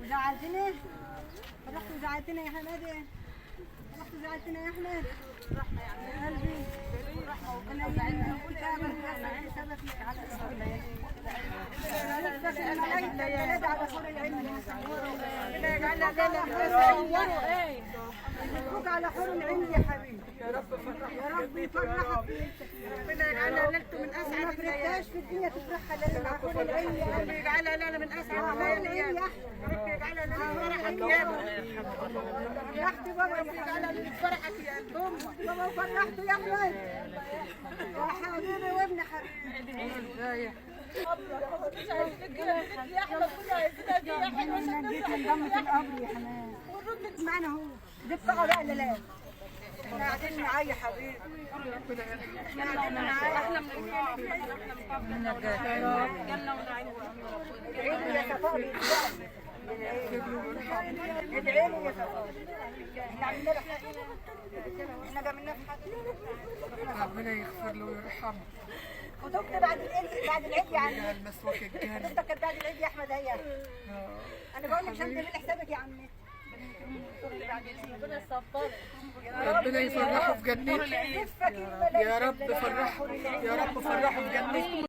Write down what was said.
زعلتني؟ رحت وزعلتني يا حمادي. رحت وزعلتني يا احمد. يا قلبي انا قلت انا سبب فيك على الليالي على حور العين. لا يجعلنا ليله مبروك على حور العين يا حبيبي. يا رب فرحك، يا رب يفرحك. ربنا يجعلها ليلته من اسعد الليالي. ما في الدنيا تفرحها ليله مع حور العين يا رب. يجعلها ليله من اسعد الليالي يا رب. يجعلها ليله فرحك يا رب. فرحت بابا، يجعلها ليله فرحك يا قلب بابا. فرحت يا احمد يا حبيبي وابن حبيبي. يا احمد كلها جيت انضمت القبر يا حماد. والرد معنا هو دفعوا بقى لا احنا قاعدين معاه يا حبيبي. احنا قاعدين معاه. احنا من الجنه ادعي لي يا صفاء. ادعي لي يا صفاء. احنا عملنا له احنا جابلنا في حد. ربنا يغفر له ويرحمه. ودكت بعد العيد، بعد العيد يا عمي. المسواك الجاري. انت كانت بعد العيد يا احمد هي. انا بقول لك عشان تعمل حسابك يا عمي. ربنا يفرحه في جنته. يا رب فرحه، يا رب فرحه في جنته.